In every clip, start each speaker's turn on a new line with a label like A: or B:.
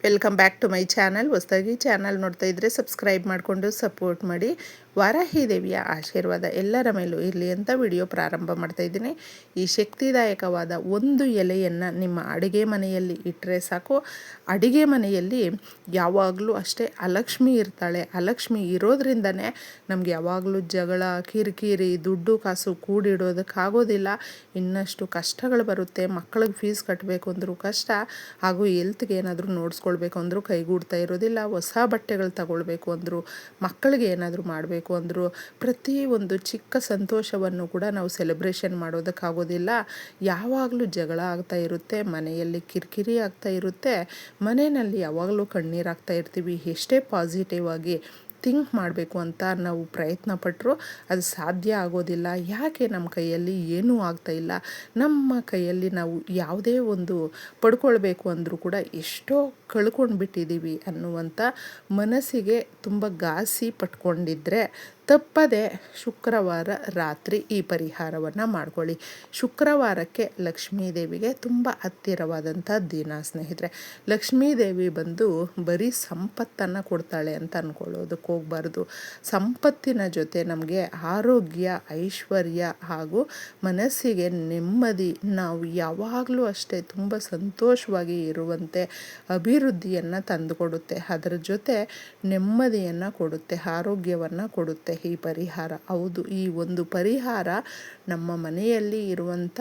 A: Welcome back to my channel. ಹೊಸದಾಗಿ channel ನೋಡ್ತಾ ಇದ್ದರೆ ಸಬ್ಸ್ಕ್ರೈಬ್ ಮಾಡಿಕೊಂಡು ಸಪೋರ್ಟ್ ಮಾಡಿ. ವಾರಾಹಿ ದೇವಿಯ ಆಶೀರ್ವಾದ ಎಲ್ಲರ ಮೇಲೂ ಇರಲಿ ಅಂತ ವಿಡಿಯೋ ಪ್ರಾರಂಭ ಮಾಡ್ತಾ ಇದ್ದೀನಿ. ಈ ಶಕ್ತಿದಾಯಕವಾದ ಒಂದು ಎಲೆಯನ್ನು ನಿಮ್ಮ ಅಡುಗೆ ಮನೆಯಲ್ಲಿ ಇಟ್ಟರೆ ಸಾಕು. ಅಡುಗೆ ಮನೆಯಲ್ಲಿ ಯಾವಾಗಲೂ ಅಷ್ಟೇ ಅಲಕ್ಷ್ಮಿ ಇರ್ತಾಳೆ. ಅಲಕ್ಷ್ಮಿ ಇರೋದ್ರಿಂದನೇ ನಮಗೆ ಯಾವಾಗಲೂ ಜಗಳ, ಕಿರಿಕಿರಿ, ದುಡ್ಡು ಕಾಸು ಕೂಡಿಡೋದಕ್ಕಾಗೋದಿಲ್ಲ. ಇನ್ನಷ್ಟು ಕಷ್ಟಗಳು ಬರುತ್ತೆ. ಮಕ್ಕಳಿಗೆ ಫೀಸ್ ಕಟ್ಟಬೇಕು ಅಂದರೂ ಕಷ್ಟ, ಹಾಗೂ ಹೆಲ್ತ್ಗೆ ಏನಾದರೂ ನೋಡಿಸ್ಕೊಳ್ಬೇಕು ಅಂದರೂ ಕೈಗೂಡ್ತಾ ಇರೋದಿಲ್ಲ. ಹೊಸ ಬಟ್ಟೆಗಳು ತಗೊಳ್ಬೇಕು ಅಂದರು, ಮಕ್ಕಳಿಗೆ ಏನಾದರೂ ಮಾಡಬೇಕು ಅಂದರು, ಪ್ರತಿ ಒಂದು ಚಿಕ್ಕ ಸಂತೋಷವನ್ನು ಕೂಡ ನಾವು ಸೆಲೆಬ್ರೇಷನ್ ಮಾಡೋದಕ್ಕಾಗೋದಿಲ್ಲ. ಯಾವಾಗಲೂ ಜಗಳ ಆಗ್ತಾ ಇರುತ್ತೆ, ಮನೆಯಲ್ಲಿ ಕಿರಿಕಿರಿ ಆಗ್ತಾ ಇರುತ್ತೆ, ಮನೆಯಲ್ಲಿ ಯಾವಾಗಲೂ ಕಣ್ಣೀರಾಗ್ತಾ ಇರ್ತೀವಿ. ಎಷ್ಟೇ ಪಾಸಿಟಿವ್ ಆಗಿ ಥಿಂಕ್ ಮಾಡಬೇಕು ಅಂತ ನಾವು ಪ್ರಯತ್ನ ಪಟ್ಟರು ಅದು ಸಾಧ್ಯ ಆಗೋದಿಲ್ಲ. ಯಾಕೆ ನಮ್ಮ ಕೈಯಲ್ಲಿ ಏನೂ ಆಗ್ತಾಯಿಲ್ಲ, ನಮ್ಮ ಕೈಯಲ್ಲಿ ನಾವು ಯಾವುದೇ ಒಂದು ಪಡ್ಕೊಳ್ಬೇಕು ಅಂದರೂ ಕೂಡ ಎಷ್ಟೋ ಕಳ್ಕೊಂಡು ಬಿಟ್ಟಿದ್ದೀವಿ ಅನ್ನುವಂಥ ಮನಸ್ಸಿಗೆ ತುಂಬ ಘಾಸಿ ಪಟ್ಕೊಂಡಿದ್ದರೆ ತಪ್ಪದೆ ಶುಕ್ರವಾರ ರಾತ್ರಿ ಈ ಪರಿಹಾರವನ್ನು ಮಾಡ್ಕೊಳ್ಳಿ. ಶುಕ್ರವಾರಕ್ಕೆ ಲಕ್ಷ್ಮೀದೇವಿಗೆ ತುಂಬ ಹತ್ತಿರವಾದಂಥ ದಿನ ಸ್ನೇಹಿತರೆ. ಲಕ್ಷ್ಮೀದೇವಿ ಬಂದು ಬರೀ ಸಂಪತ್ತನ್ನು ಕೊಡ್ತಾಳೆ ಅಂತ ಅಂದ್ಕೊಳ್ಳೋದಕ್ಕೆ ಹೋಗಬಾರ್ದು. ಸಂಪತ್ತಿನ ಜೊತೆ ನಮಗೆ ಆರೋಗ್ಯ, ಐಶ್ವರ್ಯ ಹಾಗೂ ಮನಸ್ಸಿಗೆ ನೆಮ್ಮದಿ, ನಾವು ಯಾವಾಗಲೂ ಅಷ್ಟೇ ತುಂಬ ಸಂತೋಷವಾಗಿ ಇರುವಂತೆ ಅಭಿವೃದ್ಧಿಯನ್ನು ತಂದುಕೊಡುತ್ತೆ. ಅದರ ಜೊತೆ ನೆಮ್ಮದಿಯನ್ನು ಕೊಡುತ್ತೆ, ಆರೋಗ್ಯವನ್ನು ಕೊಡುತ್ತೆ ಈ ಪರಿಹಾರ. ಹೌದು, ಈ ಒಂದು ಪರಿಹಾರ ನಮ್ಮ ಮನೆಯಲ್ಲಿ ಇರುವಂಥ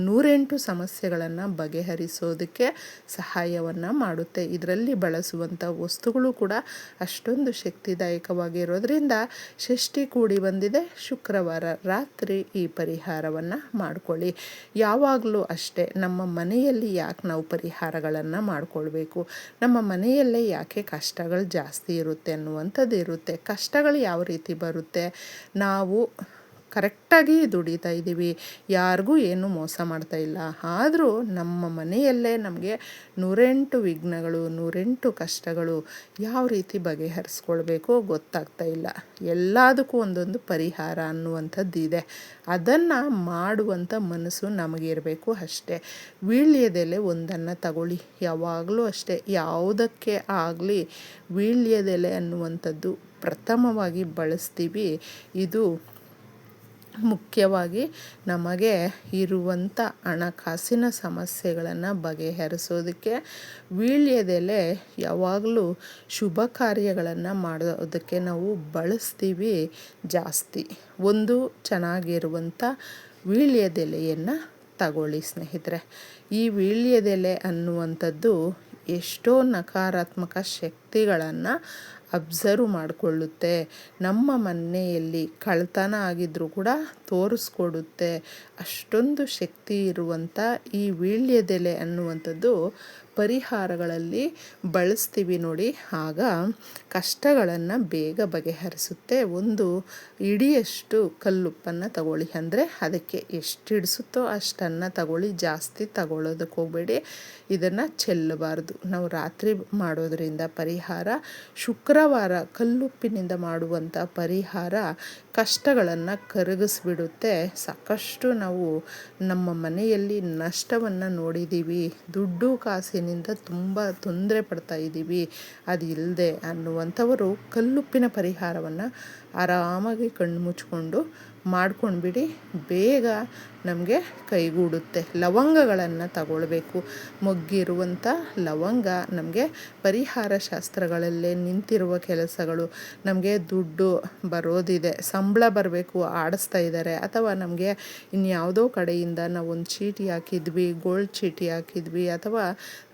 A: 108 ಸಮಸ್ಯೆಗಳನ್ನು ಬಗೆಹರಿಸೋದಕ್ಕೆ ಸಹಾಯವನ್ನು ಮಾಡುತ್ತೆ. ಇದರಲ್ಲಿ ಬಳಸುವಂಥ ವಸ್ತುಗಳು ಕೂಡ ಅಷ್ಟೊಂದು ಶಕ್ತಿದಾಯಕವಾಗಿರೋದ್ರಿಂದ ಷಷ್ಠಿ ಕೂಡಿ ಬಂದಿದೆ. ಶುಕ್ರವಾರ ರಾತ್ರಿ ಈ ಪರಿಹಾರವನ್ನು ಮಾಡಿಕೊಳ್ಳಿ. ಯಾವಾಗಲೂ ಅಷ್ಟೇ ನಮ್ಮ ಮನೆಯಲ್ಲಿ ಯಾಕೆ ನಾವು ಪರಿಹಾರಗಳನ್ನು ಮಾಡಿಕೊಳ್ಬೇಕು, ನಮ್ಮ ಮನೆಯಲ್ಲೇ ಯಾಕೆ ಕಷ್ಟಗಳು ಜಾಸ್ತಿ ಇರುತ್ತೆ ಅನ್ನುವಂಥದ್ದು ಇರುತ್ತೆ. ಕಷ್ಟಗಳು ಯಾವ ರೀತಿ ಬರುತ್ತೆ, ನಾವು ಕರೆಕ್ಟಾಗಿ ದುಡಿತಾ ಇದ್ದೀವಿ, ಯಾರಿಗೂ ಏನೂ ಮೋಸ ಮಾಡ್ತಾ ಇಲ್ಲ, ಆದರೂ ನಮ್ಮ ಮನೆಯಲ್ಲೇ ನಮಗೆ 108 ವಿಘ್ನಗಳು, 108 ಕಷ್ಟಗಳು ಯಾವ ರೀತಿ ಬಗೆಹರಿಸ್ಕೊಳ್ಬೇಕೋ ಗೊತ್ತಾಗ್ತಾ ಇಲ್ಲ. ಎಲ್ಲದಕ್ಕೂ ಒಂದೊಂದು ಪರಿಹಾರ ಅನ್ನುವಂಥದ್ದು ಇದೆ. ಅದನ್ನು ಮಾಡುವಂಥ ಮನಸ್ಸು ನಮಗಿರಬೇಕು ಅಷ್ಟೇ. ವೀಳ್ಯದೆಲೆ ಒಂದನ್ನು ತಗೊಳ್ಳಿ. ಯಾವಾಗಲೂ ಅಷ್ಟೇ ಯಾವುದಕ್ಕೆ ಆಗಲಿ ವೀಳ್ಯದೆಲೆ ಅನ್ನುವಂಥದ್ದು ಪ್ರಥಮವಾಗಿ ಬಳಸ್ತೀವಿ. ಇದು ಮುಖ್ಯವಾಗಿ ನಮಗೆ ಇರುವಂಥ ಹಣಕಾಸಿನ ಸಮಸ್ಯೆಗಳನ್ನು ಬಗೆಹರಿಸೋದಕ್ಕೆ ವೀಳ್ಯದೆಲೆ ಯಾವಾಗಲೂ ಶುಭ ಕಾರ್ಯಗಳನ್ನು ಮಾಡೋದಕ್ಕೆ ನಾವು ಬಳಸ್ತೀವಿ ಜಾಸ್ತಿ. ಒಂದು ಚೆನ್ನಾಗಿರುವಂಥ ವೀಳ್ಯದೆಲೆಯನ್ನು ತಗೊಳ್ಳಿ ಸ್ನೇಹಿತರೆ. ಈ ವೀಳ್ಯದೆಲೆ ಅನ್ನುವಂಥದ್ದು ಎಷ್ಟೋ ನಕಾರಾತ್ಮಕ ಶಕ್ತಿಗಳನ್ನು ಅಬ್ಸರ್ವ್ ಮಾಡಿಕೊಳ್ಳುತ್ತೆ. ನಮ್ಮ ಮನೆಯಲ್ಲಿ ಕಳ್ತನ ಆಗಿದ್ದರೂ ಕೂಡ ತೋರಿಸ್ಕೊಡುತ್ತೆ. ಅಷ್ಟೊಂದು ಶಕ್ತಿ ಇರುವಂಥ ಈ ವೀಳ್ಯದೆಲೆ ಅನ್ನುವಂಥದ್ದು ಪರಿಹಾರಗಳಲ್ಲಿ ಬಳಸ್ತೀವಿ ನೋಡಿ, ಆಗ ಕಷ್ಟಗಳನ್ನು ಬೇಗ ಬಗೆಹರಿಸುತ್ತೆ. ಒಂದು ಇಡಿಯಷ್ಟು ಕಲ್ಲುಪ್ಪನ್ನು ತಗೊಳ್ಳಿ, ಅಂದರೆ ಅದಕ್ಕೆ ಎಷ್ಟು ಹಿಡಿಸುತ್ತೋ ಅಷ್ಟನ್ನು ತಗೊಳ್ಳಿ, ಜಾಸ್ತಿ ತಗೊಳ್ಳೋದಕ್ಕೆ ಹೋಗಬೇಡಿ. ಇದನ್ನು ಚೆಲ್ಲಬಾರ್ದು. ನಾವು ರಾತ್ರಿ ಮಾಡೋದರಿಂದ ಪರಿಹಾರ, ಶುಕ್ರವಾರ ಕಲ್ಲುಪ್ಪಿನಿಂದ ಮಾಡುವಂಥ ಪರಿಹಾರ ಕಷ್ಟಗಳನ್ನು ಕರಗಿಸ್ಬಿಡುತ್ತೆ. ಸಾಕಷ್ಟು ನಾವು ನಮ್ಮ ಮನೆಯಲ್ಲಿ ನಷ್ಟವನ್ನು ನೋಡಿದ್ದೀವಿ, ದುಡ್ಡು ಕಾಸಿನಿಂದ ತುಂಬ ತೊಂದರೆ ಪಡ್ತಾ ಇದ್ದೀವಿ, ಅದು ಇಲ್ಲದೆ ಅನ್ನುವಂಥವರು ಕಲ್ಲುಪ್ಪಿನ ಪರಿಹಾರವನ್ನು ಆರಾಮಾಗಿ ಕಣ್ಣು ಮುಚ್ಕೊಂಡು ಮಾಡ್ಕೊಂಡ್ಬಿಡಿ, ಬೇಗ ನಮಗೆ ಕೈಗೂಡುತ್ತೆ. ಲವಂಗಗಳನ್ನು ತಗೊಳ್ಬೇಕು. ಮೊಗ್ಗಿರುವಂಥ ಲವಂಗ ನಮಗೆ ಪರಿಹಾರ ಶಾಸ್ತ್ರಗಳಲ್ಲೇ ನಿಂತಿರುವ ಕೆಲಸಗಳು. ನಮಗೆ ದುಡ್ಡು ಬರೋದಿದೆ, ಸಂಬಳ ಬರಬೇಕು, ಆಡಿಸ್ತಾ ಇದ್ದಾರೆ, ಅಥವಾ ನಮಗೆ ಇನ್ಯಾವುದೋ ಕಡೆಯಿಂದ ನಾವೊಂದು ಚೀಟಿ ಹಾಕಿದ್ವಿ, ಗೋಲ್ಡ್ ಚೀಟಿ ಹಾಕಿದ್ವಿ, ಅಥವಾ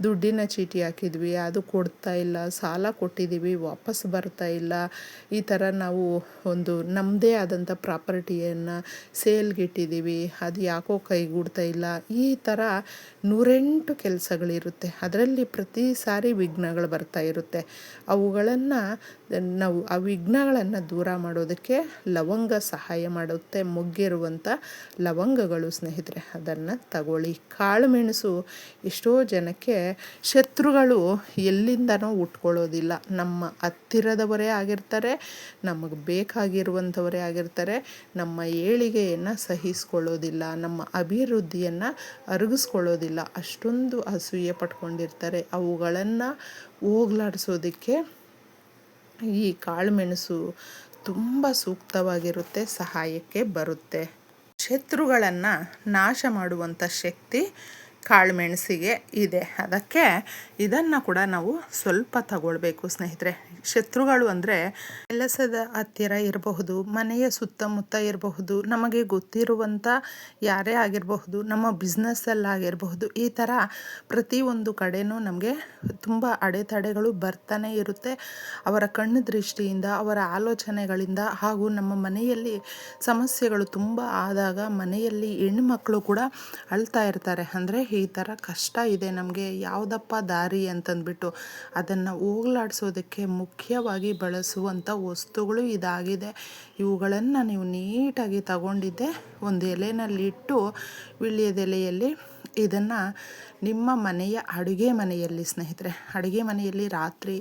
A: ದುಡ್ಡಿನ ಚೀಟಿ ಹಾಕಿದ್ವಿ, ಅದು ಕೊಡ್ತಾ ಇಲ್ಲ, ಸಾಲ ಕೊಟ್ಟಿದ್ದೀವಿ ವಾಪಸ್ ಬರ್ತಾ ಇಲ್ಲ, ಈ ಥರ ನಾವು ಒಂದು ನಮ್ಮದೇ ಆದಂಥ ಪ್ರಾಪರ್ಟಿಯನ್ನು ಸೇಲ್ಗಿಟ್ಟಿದ್ದೀವಿ, ಅದು ಯಾಕೋ ಕೈಗೂಡ್ತಾ ಇಲ್ಲ, ಈ ಥರ 108 ಕೆಲಸಗಳಿರುತ್ತೆ. ಅದರಲ್ಲಿ ಪ್ರತಿ ಸಾರಿ ವಿಘ್ನಗಳು ಬರ್ತಾ ಇರುತ್ತೆ. ಅವುಗಳನ್ನು ನಾವು ಆ ವಿಘ್ನಗಳನ್ನು ದೂರ ಮಾಡೋದಕ್ಕೆ ಲವಂಗ ಸಹಾಯ ಮಾಡುತ್ತೆ. ಮೊಗ್ಗಿರುವಂಥ ಲವಂಗಗಳು ಸ್ನೇಹಿತರೆ, ಅದನ್ನು ತಗೊಳ್ಳಿ. ಕಾಳು ಮೆಣಸು ಎಷ್ಟೋ ಜನಕ್ಕೆ ಶತ್ರುಗಳು ಎಲ್ಲಿಂದನೋ ಉಟ್ಕೊಳ್ಳೋದಿಲ್ಲ. ನಮ್ಮ ಹತ್ತಿರದವರೇ ಆಗಿರ್ತಾರೆ, ನಮಗೆ ಬೇಕಾಗಿರುವಂಥವರೇ ಆಗಿರ್ತಾರೆ, ನಮ್ಮ ನಮ್ಮ ಏಳಿಗೆಯನ್ನು ಸಹಿಸ್ಕೊಳ್ಳೋದಿಲ್ಲ, ನಮ್ಮ ಅಭಿವೃದ್ಧಿಯನ್ನು ಅರಗಿಸ್ಕೊಳ್ಳೋದಿಲ್ಲ. ಅಷ್ಟೊಂದು ಅಸೂಯೆ ಪಟ್ಕೊಂಡಿರ್ತಾರೆ. ಅವುಗಳನ್ನು ಹೋಗಲಾಡಿಸೋದಕ್ಕೆ ಈ ಕಾಳುಮೆಣಸು ತುಂಬ ಸೂಕ್ತವಾಗಿರುತ್ತೆ, ಸಹಾಯಕ್ಕೆ ಬರುತ್ತೆ. ಶತ್ರುಗಳನ್ನು ನಾಶ ಮಾಡುವಂಥ ಶಕ್ತಿ ಕಾಳುಮೆಣಸಿಗೆ ಇದೆ. ಅದಕ್ಕೆ ಇದನ್ನು ಕೂಡ ನಾವು ಸ್ವಲ್ಪ ತಗೊಳ್ಬೇಕು ಸ್ನೇಹಿತರೆ. ಶತ್ರುಗಳು ಅಂದರೆ ಕೆಲಸದ ಹತ್ತಿರ ಇರಬಹುದು, ಮನೆಯ ಸುತ್ತಮುತ್ತ ಇರಬಹುದು, ನಮಗೆ ಗೊತ್ತಿರುವಂಥ ಯಾರೇ ಆಗಿರಬಹುದು, ನಮ್ಮ ಬಿಸ್ನೆಸ್ಸಲ್ಲಾಗಿರಬಹುದು. ಈ ಥರ ಪ್ರತಿಯೊಂದು ಕಡೆಯೂ ನಮಗೆ ತುಂಬ ಅಡೆತಡೆಗಳು ಬರ್ತಾನೆ ಇರುತ್ತೆ. ಅವರ ಕಣ್ಣು ದೃಷ್ಟಿಯಿಂದ, ಅವರ ಆಲೋಚನೆಗಳಿಂದ, ಹಾಗೂ ನಮ್ಮ ಮನೆಯಲ್ಲಿ ಸಮಸ್ಯೆಗಳು ತುಂಬ ಆದಾಗ ಮನೆಯಲ್ಲಿ ಹೆಣ್ಣುಮಕ್ಕಳು ಕೂಡ ಅಳ್ತಾ ಇರ್ತಾರೆ. ಅಂದರೆ ಈ ಥರ ಕಷ್ಟ ಇದೆ, ನಮಗೆ ಯಾವುದಪ್ಪ ದಾರಿ ಅಂತಂದ್ಬಿಟ್ಟು ಅದನ್ನು ಹೋಗಲಾಡಿಸೋದಕ್ಕೆ ಮುಖ್ಯವಾಗಿ ಬಳಸುವಂಥ ವಸ್ತುಗಳು ಇದಾಗಿದೆ. ಇವುಗಳನ್ನು ನೀವು ನೀಟಾಗಿ ತಗೊಂಡಿದ್ದೆ ಒಂದು ಎಲೆನಲ್ಲಿಟ್ಟು, ವೀಳ್ಯದೆಲೆಯಲ್ಲಿ ಇದನ್ನು ನಿಮ್ಮ ಮನೆಯ ಅಡುಗೆ ಮನೆಯಲ್ಲಿ ಸ್ನೇಹಿತರೆ, ಅಡುಗೆ ಮನೆಯಲ್ಲಿ ರಾತ್ರಿ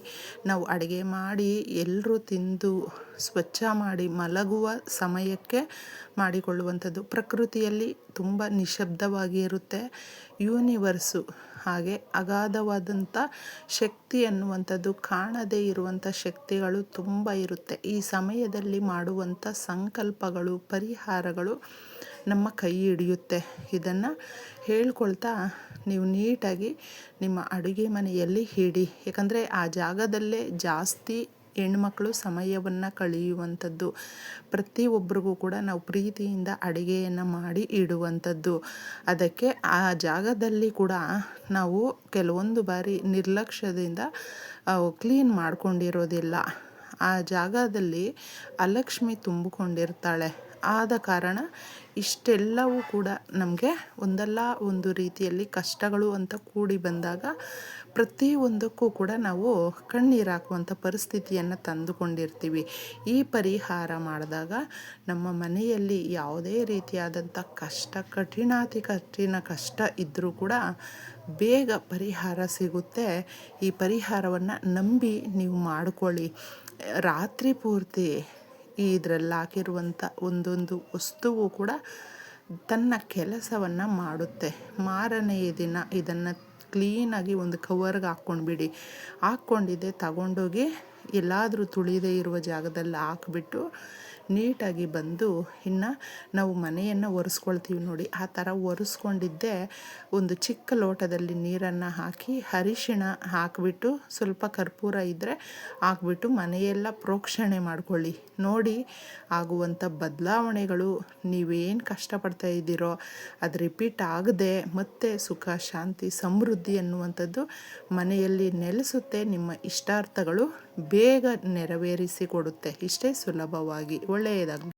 A: ನಾವು ಅಡುಗೆ ಮಾಡಿ ಎಲ್ಲರೂ ತಿಂದು ಸ್ವಚ್ಛ ಮಾಡಿ ಮಲಗುವ ಸಮಯಕ್ಕೆ ಮಾಡಿಕೊಳ್ಳುವಂಥದ್ದು. ಪ್ರಕೃತಿಯಲ್ಲಿ ತುಂಬ ನಿಶಬ್ದವಾಗಿ ಇರುತ್ತೆ. ಯೂನಿವರ್ಸು ಹಾಗೆ ಅಗಾಧವಾದಂಥ ಶಕ್ತಿ ಅನ್ನುವಂಥದ್ದು, ಕಾಣದೇ ಇರುವಂಥ ಶಕ್ತಿಗಳು ತುಂಬ ಇರುತ್ತೆ. ಈ ಸಮಯದಲ್ಲಿ ಮಾಡುವಂಥ ಸಂಕಲ್ಪಗಳು, ಪರಿಹಾರಗಳು ನಮ್ಮ ಕೈ ಹಿಡಿಯುತ್ತೆ. ಇದನ್ನು ಹೇಳ್ಕೊಳ್ತಾ ನೀವು ನೀಟಾಗಿ ನಿಮ್ಮ ಅಡುಗೆ ಮನೆಯಲ್ಲಿ ಇಡಿ. ಯಾಕಂದರೆ ಆ ಜಾಗದಲ್ಲೇ ಜಾಸ್ತಿ ಹೆಣ್ಮಕ್ಳು ಸಮಯವನ್ನು ಕಳೆಯುವಂಥದ್ದು. ಪ್ರತಿಯೊಬ್ಬರಿಗೂ ಕೂಡ ನಾವು ಪ್ರೀತಿಯಿಂದ ಅಡುಗೆಯನ್ನು ಮಾಡಿ ಇಡುವಂಥದ್ದು. ಅದಕ್ಕೆ ಆ ಜಾಗದಲ್ಲಿ ಕೂಡ ನಾವು ಕೆಲವೊಂದು ಬಾರಿ ನಿರ್ಲಕ್ಷ್ಯದಿಂದ ಕ್ಲೀನ್ ಮಾಡ್ಕೊಂಡಿರೋದಿಲ್ಲ. ಆ ಜಾಗದಲ್ಲಿ ಅಲಕ್ಷ್ಮಿ ತುಂಬಿಕೊಂಡಿರ್ತಾಳೆ. ಆದ ಕಾರಣ ಇಷ್ಟೆಲ್ಲವೂ ಕೂಡ ನಮಗೆ ಒಂದಲ್ಲ ಒಂದು ರೀತಿಯಲ್ಲಿ ಕಷ್ಟಗಳು ಅಂತ ಕೂಡಿ ಬಂದಾಗ ಪ್ರತಿಯೊಂದಕ್ಕೂ ಕೂಡ ನಾವು ಕಣ್ಣೀರು ಹಾಕುವಂಥ ಪರಿಸ್ಥಿತಿಯನ್ನು ತಂದುಕೊಂಡಿರ್ತೀವಿ. ಈ ಪರಿಹಾರ ಮಾಡಿದಾಗ ನಮ್ಮ ಮನೆಯಲ್ಲಿ ಯಾವುದೇ ರೀತಿಯಾದಂಥ ಕಷ್ಟ, ಕಠಿಣ ಕಷ್ಟ ಇದ್ದರೂ ಕೂಡ ಬೇಗ ಪರಿಹಾರ ಸಿಗುತ್ತೆ. ಈ ಪರಿಹಾರವನ್ನು ನಂಬಿ ನೀವು ಮಾಡಿಕೊಳ್ಳಿ. ರಾತ್ರಿ ಪೂರ್ತಿ ಇದರಲ್ಲಿ ಹಾಕಿರುವಂಥ ಒಂದೊಂದು ವಸ್ತುವು ಕೂಡ ತನ್ನ ಕೆಲಸವನ್ನು ಮಾಡುತ್ತೆ. ಮಾರನೆಯ ದಿನ ಇದನ್ನು ಕ್ಲೀನಾಗಿ ಒಂದು ಕವರ್ಗೆ ಹಾಕ್ಕೊಂಡ್ಬಿಡಿ. ಹಾಕ್ಕೊಂಡಿದ್ದೆ ತಗೊಂಡೋಗಿ ಎಲ್ಲಾದರೂ ತುಳಿದೇ ಇರುವ ಜಾಗದಲ್ಲಿ ಹಾಕ್ಬಿಟ್ಟು ನೀಟಾಗಿ ಬಂದು, ಇನ್ನು ನಾವು ಮನೆಯನ್ನು ಒರೆಸ್ಕೊಳ್ತೀವಿ ನೋಡಿ, ಆ ಥರ ಒರೆಸ್ಕೊಂಡಿದ್ದೆ ಒಂದು ಚಿಕ್ಕ ಲೋಟದಲ್ಲಿ ನೀರನ್ನು ಹಾಕಿ ಅರಿಶಿಣ ಹಾಕಿಬಿಟ್ಟು, ಸ್ವಲ್ಪ ಕರ್ಪೂರ ಇದ್ದರೆ ಹಾಕ್ಬಿಟ್ಟು ಮನೆಯೆಲ್ಲ ಪ್ರೋಕ್ಷಣೆ ಮಾಡ್ಕೊಳ್ಳಿ. ನೋಡಿ ಆಗುವಂಥ ಬದಲಾವಣೆಗಳು, ನೀವೇನು ಕಷ್ಟಪಡ್ತಾ ಇದ್ದೀರೋ ಅದು ರಿಪೀಟ್ ಆಗದೆ ಮತ್ತೆ ಸುಖ, ಶಾಂತಿ, ಸಮೃದ್ಧಿ ಅನ್ನುವಂಥದ್ದು ಮನೆಯಲ್ಲಿ ನೆಲೆಸುತ್ತೆ. ನಿಮ್ಮ ಇಷ್ಟಾರ್ಥಗಳು ಬೇಗ ನೆರವೇರಿಸಿಕೊಡುತ್ತೆ. ಇಷ್ಟೇ ಸುಲಭವಾಗಿ. ಒಳ್ಳೆಯದಾಗಲಿ.